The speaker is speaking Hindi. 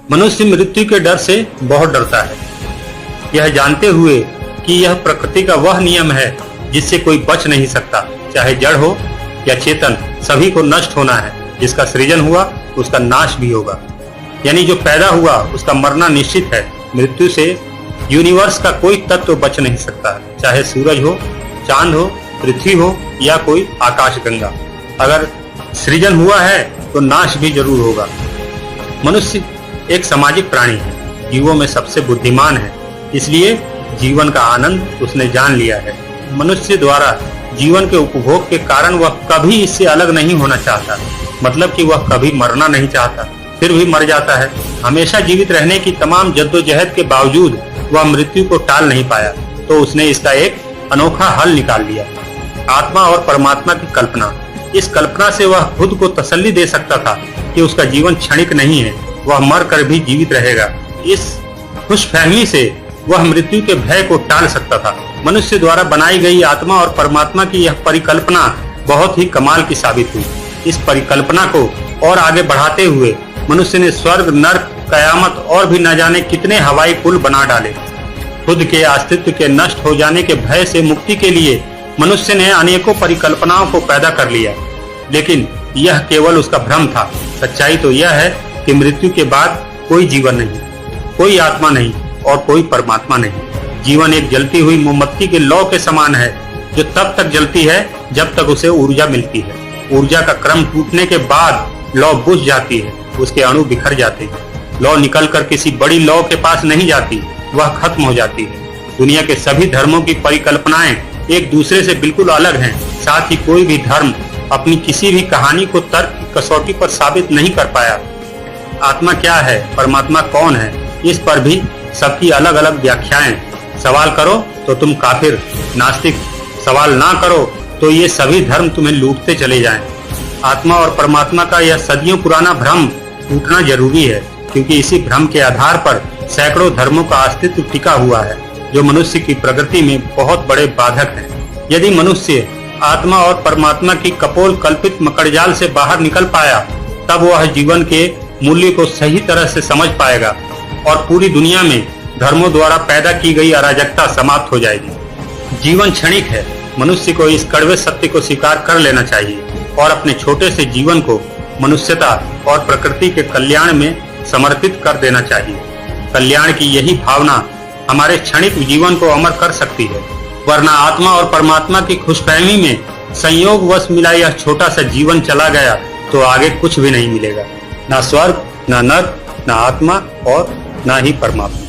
मनुष्य मृत्यु के डर से बहुत डरता है, यह जानते हुए कि यह प्रकृति का वह नियम है जिससे कोई बच नहीं सकता। चाहे जड़ हो या चेतन, सभी को नष्ट होना है। जिसका सृजन हुआ उसका नाश भी होगा, यानी जो पैदा हुआ उसका मरना निश्चित है। मृत्यु से यूनिवर्स का कोई तत्व बच नहीं सकता, चाहे सूरज हो, चांद हो, पृथ्वी हो या कोई आकाशगंगा। अगर सृजन हुआ है तो नाश भी जरूर होगा। मनुष्य एक सामाजिक प्राणी है, जीवों में सबसे बुद्धिमान है, इसलिए जीवन का आनंद उसने जान लिया है। मनुष्य द्वारा जीवन के उपभोग के कारण वह कभी इससे अलग नहीं होना चाहता, मतलब कि वह कभी मरना नहीं चाहता, फिर भी मर जाता है। हमेशा जीवित रहने की तमाम जद्दोजहद के बावजूद वह मृत्यु को टाल नहीं पाया, तो उसने इसका एक अनोखा हल निकाल लिया, आत्मा और परमात्मा की कल्पना। इस कल्पना से वह खुद को तसल्ली दे सकता था कि उसका जीवन क्षणिक नहीं है, वह मर कर भी जीवित रहेगा। इस खुशफहमी से वह मृत्यु के भय को टाल सकता था। मनुष्य द्वारा बनाई गई आत्मा और परमात्मा की यह परिकल्पना बहुत ही कमाल की साबित हुई। इस परिकल्पना को और आगे बढ़ाते हुए मनुष्य ने स्वर्ग, नर्क, कयामत और भी न जाने कितने हवाई पुल बना डाले। खुद के अस्तित्व के नष्ट हो जाने के भय से मुक्ति के लिए मनुष्य ने अनेकों परिकल्पनाओं को पैदा कर लिया, लेकिन यह केवल उसका भ्रम था। सच्चाई तो यह है कि मृत्यु के बाद कोई जीवन नहीं, कोई आत्मा नहीं और कोई परमात्मा नहीं। जीवन एक जलती हुई मोमबत्ती के लौ के समान है, जो तब तक जलती है जब तक उसे ऊर्जा मिलती है। ऊर्जा का क्रम टूटने के बाद लौ बुझ जाती है, उसके अणु बिखर जाते हैं। लौ निकलकर किसी बड़ी लौ के पास नहीं जाती, वह खत्म हो जाती है। दुनिया के सभी धर्मों की परिकल्पनाएं एक दूसरे से बिल्कुल अलग हैं। साथ ही कोई भी धर्म अपनी किसी भी कहानी को तर्क की कसौटी पर साबित नहीं कर पाया। आत्मा क्या है, परमात्मा कौन है, इस पर भी सबकी अलग अलग व्याख्याएं। सवाल करो तो तुम काफिर, नास्तिक। सवाल ना करो तो ये सभी धर्म तुम्हें लूटते चले जाएं। आत्मा और परमात्मा का यह सदियों पुराना भ्रम टूटना जरूरी है, क्योंकि इसी भ्रम के आधार पर सैकड़ों धर्मों का अस्तित्व टिका हुआ है, जो मनुष्य की प्रगति में बहुत बड़े बाधक हैं। यदि मनुष्य आत्मा और परमात्मा की कपोल कल्पित मकड़जाल से बाहर निकल पाया, तब वह जीवन के मूल्य को सही तरह से समझ पाएगा और पूरी दुनिया में धर्मों द्वारा पैदा की गई अराजकता समाप्त हो जाएगी। जीवन क्षणिक है, मनुष्य को इस कड़वे सत्य को स्वीकार कर लेना चाहिए और अपने छोटे से जीवन को मनुष्यता और प्रकृति के कल्याण में समर्पित कर देना चाहिए। कल्याण की यही भावना हमारे क्षणिक जीवन को अमर कर सकती है, वरना आत्मा और परमात्मा की खुशफहमी में संयोगवश मिला यह छोटा सा जीवन चला गया तो आगे कुछ भी नहीं मिलेगा, ना स्वर्ग, ना नर्क, ना आत्मा और ना ही परमात्मा।